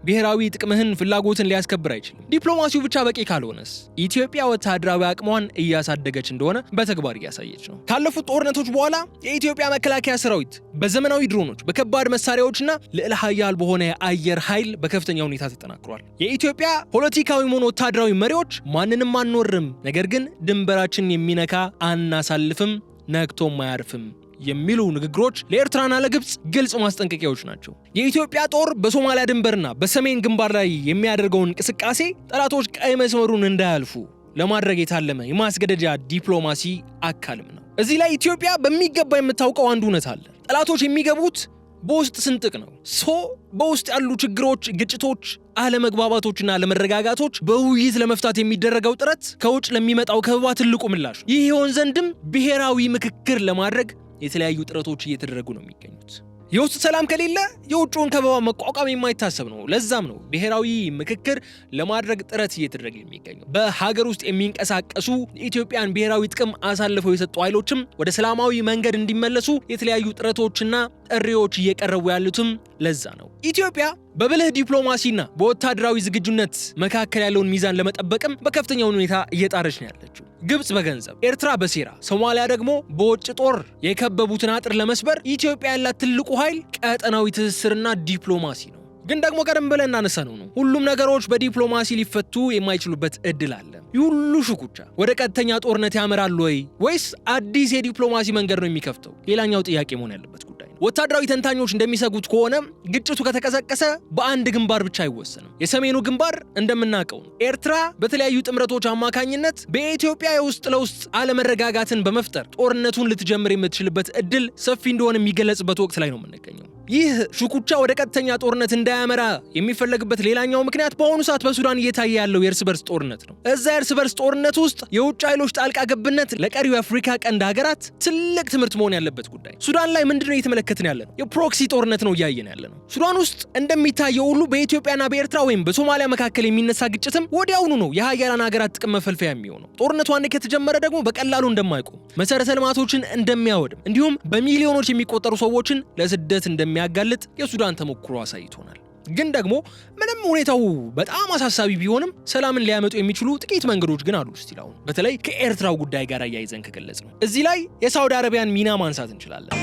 ብሔራዊ ጥቅምህን ፍላጎትን ሊያስከብር አይችልም። ዲፕሎማሲው ብቻ በቂ ካልሆነስ? ኢትዮጵያ ወታደራዊ አቅሟን እያሳደገች እንደሆነ በተግባር እያሳየች ነው። ካለፉት ጦርነቶች በኋላ የኢትዮጵያ መከላከያ ሰራዊት በዘመናዊ ድሮኖች፣ በከባድ መሳሪያዎችና ልዕለ ኃያል በሆነ የአየር ኃይል በከፍተኛ ሁኔታ ተጠናክሯል። የኢትዮጵያ ፖለቲካዊም ሆነ ወታደራዊ መሪዎች ማንንም አንወርም፣ ነገር ግን ድንበራችንን የሚነካ አናሳልፍም፣ ነክቶም አያርፍም የሚሉ ንግግሮች ለኤርትራና ለግብጽ ግልጽ ማስጠንቀቂያዎች ናቸው። የኢትዮጵያ ጦር በሶማሊያ ድንበርና በሰሜን ግንባር ላይ የሚያደርገውን እንቅስቃሴ ጠላቶች ቀይ መስመሩን እንዳያልፉ ለማድረግ የታለመ የማስገደጃ ዲፕሎማሲ አካልም ነው። እዚህ ላይ ኢትዮጵያ በሚገባ የምታውቀው አንድ እውነት አለ። ጠላቶች የሚገቡት በውስጥ ስንጥቅ ነው። በውስጥ ያሉ ችግሮች፣ ግጭቶች፣ አለመግባባቶችና አለመረጋጋቶች በውይይት ለመፍታት የሚደረገው ጥረት ከውጭ ለሚመጣው ከበባ ትልቁ ምላሽ። ይህ ይሆን ዘንድም ብሔራዊ ምክክር ለማድረግ የተለያዩ ጥረቶች እየተደረጉ ነው የሚገኙት። የውስጥ ሰላም ከሌለ የውጭውን ከበባ መቋቋም የማይታሰብ ነው። ለዛም ነው ብሔራዊ ምክክር ለማድረግ ጥረት እየተደረገ የሚገኘው። በሀገር ውስጥ የሚንቀሳቀሱ የኢትዮጵያን ብሔራዊ ጥቅም አሳልፈው የሰጡ ኃይሎችም ወደ ሰላማዊ መንገድ እንዲመለሱ የተለያዩ ጥረቶችና ጥሪዎች እየቀረቡ ያሉትም ለዛ ነው። ኢትዮጵያ በብልህ ዲፕሎማሲና በወታደራዊ ዝግጁነት መካከል ያለውን ሚዛን ለመጠበቅም በከፍተኛ ሁኔታ እየጣረች ነው ያለችው። ግብጽ በገንዘብ፣ ኤርትራ በሴራ፣ ሶማሊያ ደግሞ በውጭ ጦር የከበቡትን አጥር ለመስበር ኢትዮጵያ ያላት ትልቁ ኃይል ቀጠናዊ ትስስርና ዲፕሎማሲ ነው። ግን ደግሞ ቀደም ብለን እናነሳነው ነው ሁሉም ነገሮች በዲፕሎማሲ ሊፈቱ የማይችሉበት እድል አለ። ይሁሉ ሽኩቻ ወደ ቀጥተኛ ጦርነት ያመራል ወይስ አዲስ የዲፕሎማሲ መንገድ ነው የሚከፍተው? ሌላኛው ጥያቄ መሆን ያለበት ጉዳይ ነው። ወታደራዊ ተንታኞች እንደሚሰጉት ከሆነ ግጭቱ ከተቀሰቀሰ በአንድ ግንባር ብቻ አይወሰንም። የሰሜኑ ግንባር እንደምናውቀው ኤርትራ በተለያዩ ጥምረቶች አማካኝነት በኢትዮጵያ የውስጥ ለውስጥ አለመረጋጋትን በመፍጠር ጦርነቱን ልትጀምር የምትችልበት እድል ሰፊ እንደሆነ የሚገለጽበት ወቅት ላይ ነው የምንገኘው። ይህ ሽኩቻ ወደ ቀጥተኛ ጦርነት እንዳያመራ የሚፈለግበት ሌላኛው ምክንያት በአሁኑ ሰዓት በሱዳን እየታየ ያለው የእርስ በርስ ጦርነት ነው። እዛ የእርስ በርስ ጦርነት ውስጥ የውጭ ኃይሎች ጣልቃ ገብነት ለቀሪው የአፍሪካ ቀንድ ሀገራት ትልቅ ትምህርት መሆን ያለበት ጉዳይ። ሱዳን ላይ ምንድነው እየተመለከትን ያለ ነው? የፕሮክሲ ጦርነት ነው እያየን ያለ ነው። ሱዳን ውስጥ እንደሚታየው ሁሉ በኢትዮጵያና በኤርትራ ወይም በሶማሊያ መካከል የሚነሳ ግጭትም ወዲያውኑ ነው የሀያላን ሀገራት ጥቅም መፈልፈያ የሚሆነው። ጦርነቱ አንዴ ከተጀመረ ደግሞ በቀላሉ እንደማይቆም፣ መሰረተ ልማቶችን እንደሚያወድም፣ እንዲሁም በሚሊዮኖች የሚቆጠሩ ሰዎችን ለስደት እንደሚያጋልጥ የሱዳን ተሞክሮ አሳይቶናል። ግን ደግሞ ምንም ሁኔታው በጣም አሳሳቢ ቢሆንም ሰላምን ሊያመጡ የሚችሉ ጥቂት መንገዶች ግን አሉ። እስቲ አሁን በተለይ ከኤርትራው ጉዳይ ጋር አያይዘን ከገለጽ ነው እዚህ ላይ የሳውዲ አረቢያን ሚና ማንሳት እንችላለን።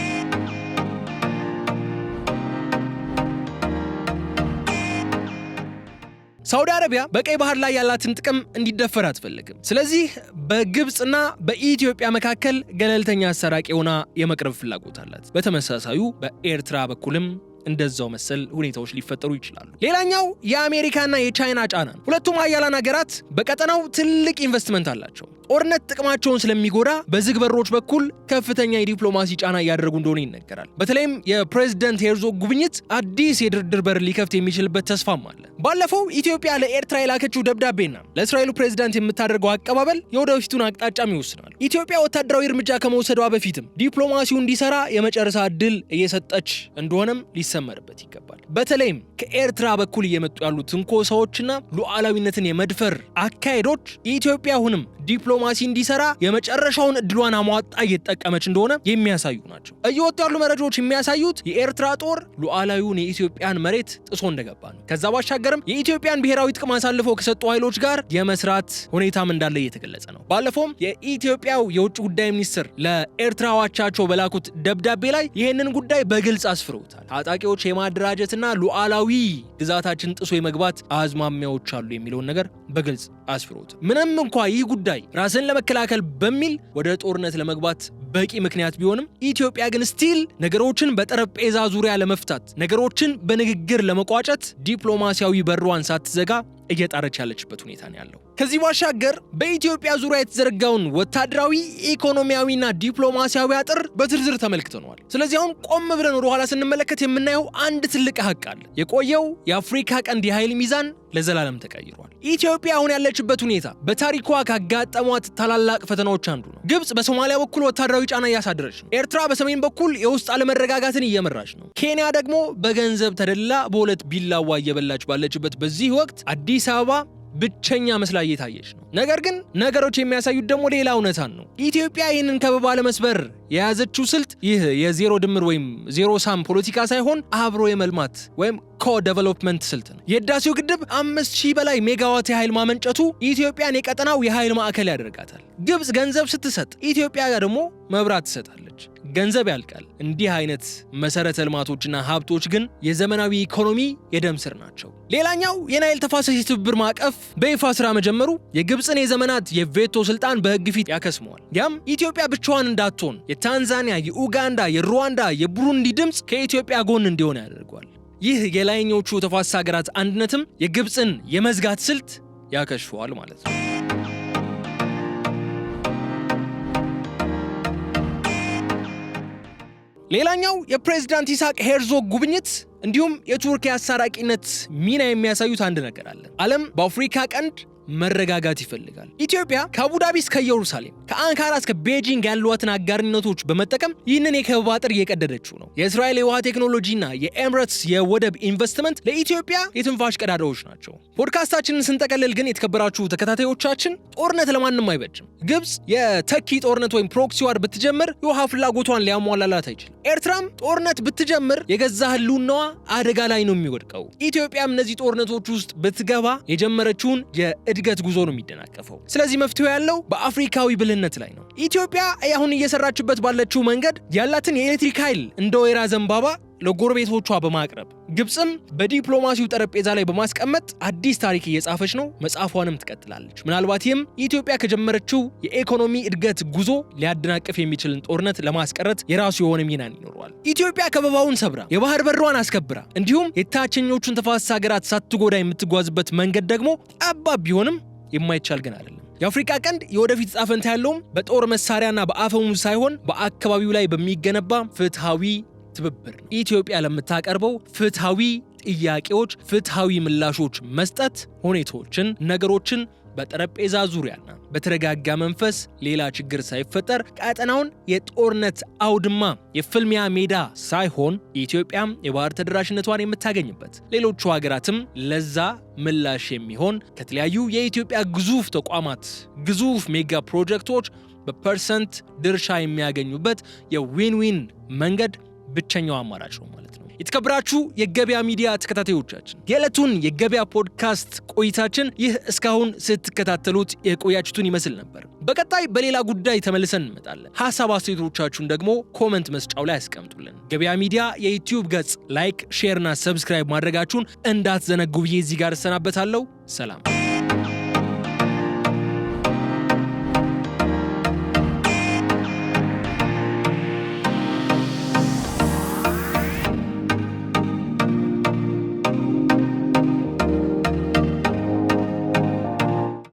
ሳውዲ አረቢያ በቀይ ባህር ላይ ያላትን ጥቅም እንዲደፈር አትፈልግም። ስለዚህ በግብጽና በኢትዮጵያ መካከል ገለልተኛ አሰራቂ ሆና የመቅረብ ፍላጎት አላት። በተመሳሳዩ በኤርትራ በኩልም እንደዛው መሰል ሁኔታዎች ሊፈጠሩ ይችላሉ። ሌላኛው የአሜሪካና የቻይና ጫና ነው። ሁለቱም ሀያላን ሀገራት በቀጠናው ትልቅ ኢንቨስትመንት አላቸው። ጦርነት ጥቅማቸውን ስለሚጎዳ በዝግ በሮች በኩል ከፍተኛ የዲፕሎማሲ ጫና እያደረጉ እንደሆነ ይነገራል። በተለይም የፕሬዝዳንት ሄርዞግ ጉብኝት አዲስ የድርድር በር ሊከፍት የሚችልበት ተስፋም አለ። ባለፈው ኢትዮጵያ ለኤርትራ የላከችው ደብዳቤና ለእስራኤሉ ፕሬዝዳንት የምታደርገው አቀባበል የወደፊቱን አቅጣጫም ይወስናል። ኢትዮጵያ ወታደራዊ እርምጃ ከመውሰዷ በፊትም ዲፕሎማሲው እንዲሰራ የመጨረሻ እድል እየሰጠች እንደሆነም ሊሰመርበት ይገባል። በተለይም ከኤርትራ በኩል እየመጡ ያሉት ትንኮሳዎችና ሉዓላዊነትን የመድፈር አካሄዶች ኢትዮጵያ አሁንም ዲፕሎማሲ እንዲሰራ የመጨረሻውን እድሏን አሟጣ እየተጠቀመች እንደሆነ የሚያሳዩ ናቸው። እየወጡ ያሉ መረጃዎች የሚያሳዩት የኤርትራ ጦር ሉዓላዊውን የኢትዮጵያን መሬት ጥሶ እንደገባ ነው። ከዛ ባሻገርም የኢትዮጵያን ብሔራዊ ጥቅም አሳልፈው ከሰጡ ኃይሎች ጋር የመስራት ሁኔታም እንዳለ እየተገለጸ ነው። ባለፈውም የኢትዮጵያው የውጭ ጉዳይ ሚኒስትር ለኤርትራ አቻቸው በላኩት ደብዳቤ ላይ ይህንን ጉዳይ በግልጽ አስፍረውታል። ታጣቂዎች የማደራጀትና ሉዓላዊ ግዛታችን ጥሶ የመግባት አዝማሚያዎች አሉ የሚለውን ነገር በግልጽ አስፍረውታል። ምንም እንኳ ይህ ጉዳይ ራስን ለመከላከል በሚል ወደ ጦርነት ለመግባት በቂ ምክንያት ቢሆንም ኢትዮጵያ ግን ስቲል ነገሮችን በጠረጴዛ ዙሪያ ለመፍታት ነገሮችን በንግግር ለመቋጨት ዲፕሎማሲያዊ በሯን ሳትዘጋ እየጣረች ያለችበት ሁኔታ ነው ያለው። ከዚህ ባሻገር በኢትዮጵያ ዙሪያ የተዘረጋውን ወታደራዊ፣ ኢኮኖሚያዊና ዲፕሎማሲያዊ አጥር በዝርዝር ተመልክተነዋል። ስለዚህ አሁን ቆም ብለን ወደ ኋላ ስንመለከት የምናየው አንድ ትልቅ ሀቅ አለ። የቆየው የአፍሪካ ቀንድ የኃይል ሚዛን ለዘላለም ተቀይሯል። ኢትዮጵያ አሁን ያለችበት ሁኔታ በታሪኳ ካጋጠሟት ታላላቅ ፈተናዎች አንዱ ነው። ግብጽ በሶማሊያ በኩል ወታደራዊ ጫና እያሳደረች ነው። ኤርትራ በሰሜን በኩል የውስጥ አለመረጋጋትን እየመራች ነው። ኬንያ ደግሞ በገንዘብ ተደልላ በሁለት ቢላዋ እየበላች ባለችበት በዚህ ወቅት አዲስ አበባ ብቸኛ መስላ እየታየች ነው። ነገር ግን ነገሮች የሚያሳዩት ደግሞ ሌላ እውነታን ነው። ኢትዮጵያ ይህንን ከበባ ለመስበር የያዘችው ስልት ይህ የዜሮ ድምር ወይም ዜሮ ሳም ፖለቲካ ሳይሆን አብሮ የመልማት ወይም ኮ-ዴቨሎፕመንት ስልት ነው። የህዳሴው ግድብ 5000 በላይ ሜጋዋት የኃይል ማመንጨቱ ኢትዮጵያን የቀጠናው የኃይል ማዕከል ያደርጋታል። ግብጽ ገንዘብ ስትሰጥ ኢትዮጵያ ደግሞ መብራት ትሰጣለች። ገንዘብ ያልቃል። እንዲህ አይነት መሰረተ ልማቶችና ሀብቶች ግን የዘመናዊ ኢኮኖሚ የደም ስር ናቸው። ሌላኛው የናይል ተፋሰስ የትብብር ማዕቀፍ በይፋ ስራ መጀመሩ የግብጽን የዘመናት የቬቶ ስልጣን በህግ ፊት ያከስመዋል። ያም ኢትዮጵያ ብቻዋን እንዳትሆን የታንዛኒያ፣ የኡጋንዳ፣ የሩዋንዳ፣ የቡሩንዲ ድምፅ ከኢትዮጵያ ጎን እንዲሆን ያደርገዋል። ይህ የላይኞቹ ተፋሰስ ሀገራት አንድነትም የግብጽን የመዝጋት ስልት ያከሽፈዋል ማለት ነው። ሌላኛው የፕሬዝዳንት ኢሳቅ ሄርዞግ ጉብኝት እንዲሁም የቱርክ የአሳራቂነት ሚና የሚያሳዩት አንድ ነገር አለ። ዓለም በአፍሪካ ቀንድ መረጋጋት ይፈልጋል። ኢትዮጵያ ከአቡዳቢ እስከ ኢየሩሳሌም ከአንካራ እስከ ቤጂንግ ያሏትን አጋርነቶች በመጠቀም ይህንን የከበባ አጥር እየቀደደችው ነው። የእስራኤል የውሃ ቴክኖሎጂና የኤምሬትስ የወደብ ኢንቨስትመንት ለኢትዮጵያ የትንፋሽ ቀዳዳዎች ናቸው። ፖድካስታችንን ስንጠቀልል ግን የተከበራችሁ ተከታታዮቻችን ጦርነት ለማንም አይበጅም። ግብጽ የተኪ ጦርነት ወይም ፕሮክሲ ዋር ብትጀምር የውሃ ፍላጎቷን ሊያሟላላት አይችልም። ኤርትራም ጦርነት ብትጀምር የገዛ ህልውናዋ አደጋ ላይ ነው የሚወድቀው። ኢትዮጵያም እነዚህ ጦርነቶች ውስጥ ብትገባ የጀመረችውን የእድገት ጉዞ ነው የሚደናቀፈው። ስለዚህ መፍትሄው ያለው በአፍሪካዊ ብልህነት ላይ ነው። ኢትዮጵያ አሁን እየሰራችበት ባለችው መንገድ ያላትን የኤሌክትሪክ ኃይል እንደ ወይራ ዘንባባ ለጎረቤቶቿ በማቅረብ ግብጽም በዲፕሎማሲው ጠረጴዛ ላይ በማስቀመጥ አዲስ ታሪክ እየጻፈች ነው። መጽሐፏንም ትቀጥላለች። ምናልባትም ኢትዮጵያ ከጀመረችው የኢኮኖሚ እድገት ጉዞ ሊያደናቅፍ የሚችልን ጦርነት ለማስቀረት የራሱ የሆነ ሚና ይኖረዋል። ኢትዮጵያ ከበባውን ሰብራ የባህር በሯን አስከብራ እንዲሁም የታችኞቹን ተፋሰስ ሀገራት ሳትጎዳ የምትጓዝበት መንገድ ደግሞ ጠባብ ቢሆንም የማይቻል ግን አይደለም። የአፍሪካ ቀንድ የወደፊት ዕጣ ፈንታ ያለውም በጦር መሳሪያና በአፈሙዝ ሳይሆን በአካባቢው ላይ በሚገነባ ፍትሃዊ ትብብር ነው። ኢትዮጵያ ለምታቀርበው ፍትሃዊ ጥያቄዎች ፍትሃዊ ምላሾች መስጠት ሁኔታዎችን ነገሮችን በጠረጴዛ ዙሪያና በተረጋጋ መንፈስ ሌላ ችግር ሳይፈጠር ቀጠናውን የጦርነት አውድማ የፍልሚያ ሜዳ ሳይሆን ኢትዮጵያም የባህር ተደራሽነቷን የምታገኝበት ሌሎቹ ሀገራትም ለዛ ምላሽ የሚሆን ከተለያዩ የኢትዮጵያ ግዙፍ ተቋማት ግዙፍ ሜጋ ፕሮጀክቶች በፐርሰንት ድርሻ የሚያገኙበት የዊን ዊን መንገድ ብቸኛው አማራጭ ነው ማለት ነው። የተከበራችሁ የገበያ ሚዲያ ተከታታዮቻችን የዕለቱን የገበያ ፖድካስት ቆይታችን ይህ እስካሁን ስትከታተሉት የቆያችሁትን ይመስል ነበር። በቀጣይ በሌላ ጉዳይ ተመልሰን እንመጣለን። ሐሳብ አስተያየቶቻችሁን ደግሞ ኮመንት መስጫው ላይ አስቀምጡልን። ገበያ ሚዲያ የዩቲዩብ ገጽ ላይክ፣ ሼር እና ሰብስክራይብ ማድረጋችሁን እንዳትዘነጉ ብዬ እዚህ ጋር እሰናበታለሁ። ሰላም።